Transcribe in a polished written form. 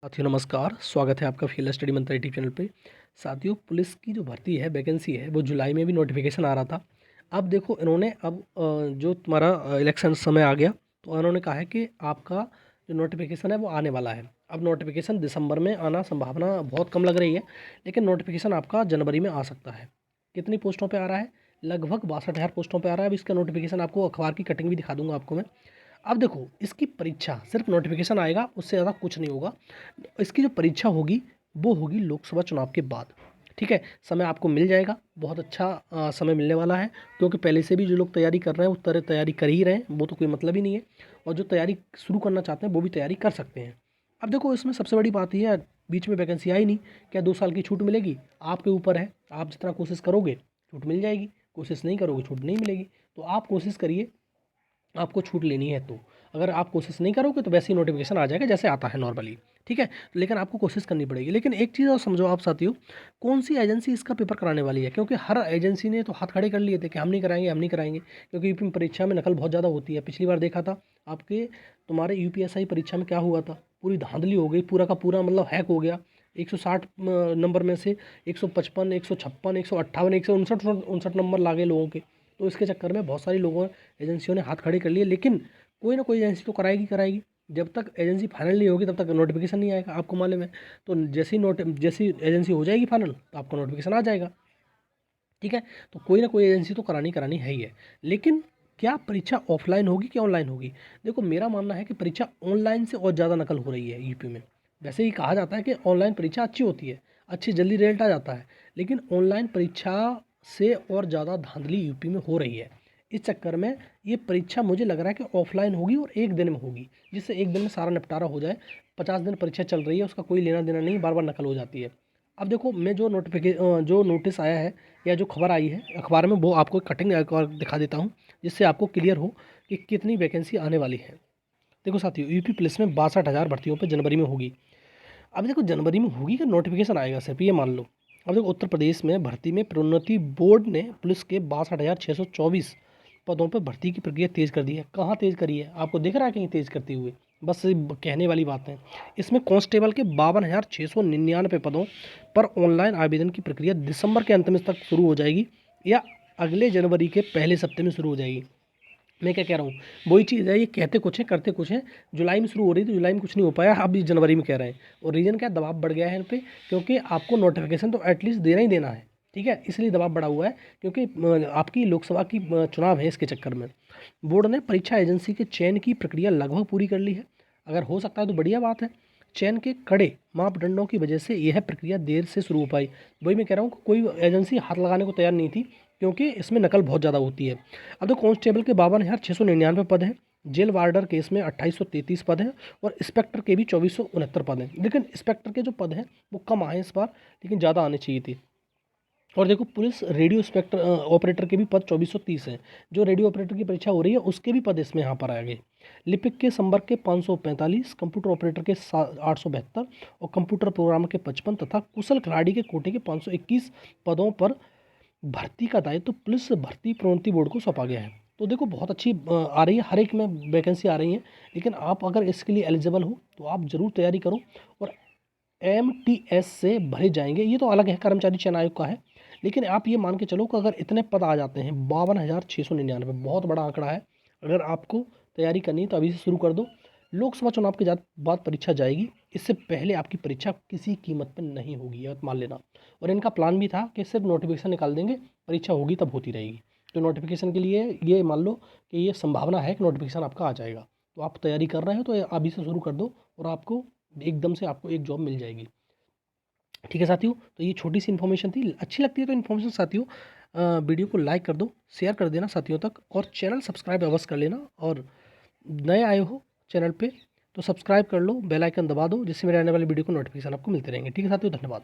साथियों नमस्कार, स्वागत है आपका फील्ड स्टडी मंत्र यूट्यूब चैनल पे। साथियों, पुलिस की जो भर्ती है, वैकेंसी है, वो जुलाई में भी नोटिफिकेशन आ रहा था। अब देखो इन्होंने जो तुम्हारा इलेक्शन समय आ गया, तो उन्होंने कहा है कि आपका जो नोटिफिकेशन है वो आने वाला है। अब नोटिफिकेशन दिसंबर में आना संभावना बहुत कम लग रही है, लेकिन नोटिफिकेशन आपका जनवरी में आ सकता है। कितनी पोस्टों पर आ रहा है? लगभग 62,000 पोस्टों पर आ रहा है। अब इसका नोटिफिकेशन आपको अखबार की कटिंग भी दिखा दूंगा आपको मैं। अब देखो, इसकी परीक्षा सिर्फ नोटिफिकेशन आएगा, उससे ज़्यादा कुछ नहीं होगा। इसकी जो परीक्षा होगी वो होगी लोकसभा चुनाव के बाद। ठीक है, समय आपको मिल जाएगा, बहुत अच्छा समय मिलने वाला है, क्योंकि पहले से भी जो लोग तैयारी कर रहे हैं उस तरह तैयारी कर ही रहे हैं, वो तो कोई मतलब ही नहीं है। और जो तैयारी शुरू करना चाहते हैं वो भी तैयारी कर सकते हैं। अब देखो, इसमें सबसे बड़ी बात यह है, बीच में वैकेंसी आई नहीं, क्या 2 साल की छूट मिलेगी? आपके ऊपर है, आप जितना कोशिश करोगे छूट मिल जाएगी, कोशिश नहीं करोगे छूट नहीं मिलेगी। तो आप कोशिश करिए, आपको छूट लेनी है तो। अगर आप कोशिश नहीं करोगे तो वैसे ही नोटिफिकेशन आ जाएगा जैसे आता है नॉर्मली। ठीक है, लेकिन आपको कोशिश करनी पड़ेगी। लेकिन एक चीज़ और समझो आप साथियों, कौन सी एजेंसी इसका पेपर कराने वाली है? क्योंकि हर एजेंसी ने तो हाथ खड़े कर लिए थे कि हम नहीं कराएंगे, हम नहीं कराएंगे, क्योंकि यूपी में परीक्षा में नकल बहुत ज़्यादा होती है। पिछली बार देखा था आपके तुम्हारे यूपीएसआई परीक्षा में क्या हुआ था, पूरी धांधली हो गई, पूरा का पूरा मतलब हैक हो गया। 160 नंबर में से 155, 156, 158, 159 नंबर लागे लोगों के। तो इसके चक्कर में बहुत सारी लोगों एजेंसियों ने हाथ खड़े कर लिए। लेकिन कोई ना कोई एजेंसी तो कराएगी कराएगी। जब तक एजेंसी फाइनल नहीं होगी तब तक नोटिफिकेशन नहीं आएगा, आपको मालूम है। तो जैसी एजेंसी हो जाएगी फाइनल तो आपको नोटिफिकेशन आ जाएगा। ठीक है, तो कोई ना कोई एजेंसी तो करानी करानी है ही है। लेकिन क्या परीक्षा ऑफलाइन होगी कि ऑनलाइन होगी? देखो, मेरा मानना है कि परीक्षा ऑनलाइन से और ज़्यादा नकल हो रही है यूपी में। वैसे ही कहा जाता है कि ऑनलाइन परीक्षा अच्छी होती है, अच्छी जल्दी रिजल्ट आ जाता है, लेकिन ऑनलाइन परीक्षा से और ज़्यादा धांधली यूपी में हो रही है। इस चक्कर में ये परीक्षा मुझे लग रहा है कि ऑफलाइन होगी और एक दिन में होगी, जिससे एक दिन में सारा निपटारा हो जाए। 50 दिन परीक्षा चल रही है, उसका कोई लेना देना नहीं, बार बार नकल हो जाती है। अब देखो, मैं जो नोटिस आया है या जो खबर आई है अखबार में, वो आपको कटिंग एक और दिखा देता हूँ, जिससे आपको क्लियर हो कि कितनी वैकेंसी आने वाली है। देखो साथियों, यूपी पुलिस में 62,000 भर्तियों पर जनवरी में होगी। अब देखो, जनवरी में होगी कि नोटिफिकेशन आएगा सिर्फ, ये मान लो। अब देखो, उत्तर प्रदेश में भर्ती में प्रोन्नति बोर्ड ने पुलिस के 62,624 पदों पर भर्ती की प्रक्रिया तेज़ कर दी है। कहाँ तेज़ करी है? आपको दिख रहा है कहीं तेज़ करते हुए? बस ये कहने वाली बात है। इसमें कांस्टेबल के 52,699 पदों पर ऑनलाइन आवेदन की प्रक्रिया दिसंबर के अंत में तक शुरू हो जाएगी, या अगले जनवरी के पहले सप्ताह में शुरू हो जाएगी। मैं क्या कह रहा हूँ, वही चीज़ है, ये कहते कुछ है करते कुछ है। जुलाई में शुरू हो रही थी, जुलाई में कुछ नहीं हो पाया, अब इस जनवरी में कह रहे हैं। और रीज़न क्या, दबाव बढ़ गया है इन पे, क्योंकि आपको नोटिफिकेशन तो एटलीस्ट देना ही देना है। ठीक है, इसलिए दबाव बढ़ा हुआ है, क्योंकि आपकी लोकसभा की चुनाव है। इसके चक्कर में बोर्ड ने परीक्षा एजेंसी के चयन की प्रक्रिया लगभग पूरी कर ली है। अगर हो सकता है तो बढ़िया बात है। चयन के कड़े मापदंडों की वजह से यह प्रक्रिया देर से शुरू हो पाई। वही मैं कह रहा हूँ कि कोई एजेंसी हाथ लगाने को तैयार नहीं थी, क्योंकि इसमें नकल बहुत ज़्यादा होती है। अब तो कांस्टेबल के 52,699 पद हैं, जेल वार्डर केस में 2833 पद हैं, और इंस्पेक्टर के भी 2469 पद हैं। लेकिन इंस्पेक्टर के जो पद हैं वो कम आए इस बार, लेकिन ज़्यादा आने चाहिए थे। और देखो, पुलिस रेडियो इंस्पेक्टर ऑपरेटर के भी पद 2430 हैं। जो रेडियो ऑपरेटर की परीक्षा हो रही है उसके भी पद इसमें यहाँ पर आ गए। लिपिक के संवर्ग के 545, कंप्यूटर ऑपरेटर के 872 और कंप्यूटर प्रोग्रामर के 55 तथा कुशल खिलाड़ी के कोटे के 521 पदों पर भर्ती का दायित्व तो पुलिस भर्ती प्रोन्नति बोर्ड को सौंपा गया है। तो देखो, बहुत अच्छी आ रही है, हर एक में वैकेंसी आ रही है। लेकिन आप अगर इसके लिए एलिजिबल हो तो आप ज़रूर तैयारी करो, और MTS से भरे जाएंगे, ये तो अलग है, कर्मचारी चयन आयोग का है। लेकिन आप ये मान के चलो कि अगर इतने पद आ जाते हैं, 52,699, बहुत बड़ा आंकड़ा है। अगर आपको तैयारी करनी है तो अभी से शुरू कर दो। लोकसभा चुनाव के बाद परीक्षा जाएगी, इससे पहले आपकी परीक्षा किसी कीमत पर नहीं होगी, ये मान लेना। और इनका प्लान भी था कि सिर्फ नोटिफिकेशन निकाल देंगे, परीक्षा होगी तब होती रहेगी। तो नोटिफिकेशन के लिए ये मान लो कि ये संभावना है कि नोटिफिकेशन आपका आ जाएगा। तो आप तैयारी कर रहे हो तो अभी से शुरू कर दो, और आपको एकदम से आपको एक जॉब मिल जाएगी। ठीक है साथियों, तो ये छोटी सी इन्फॉर्मेशन थी। अच्छी लगती है तो इन्फॉर्मेशन साथियों, वीडियो को लाइक कर दो, शेयर कर देना साथियों तक, और चैनल सब्सक्राइब अवश्य कर लेना। और नए आए हो चैनल पे तो सब्सक्राइब कर लो, बेल आइकन दबा दो, जिससे मेरे आने वाली वीडियो को नोटिफिकेशन आपको मिलते रहेंगे। ठीक है साथियों, धन्यवाद।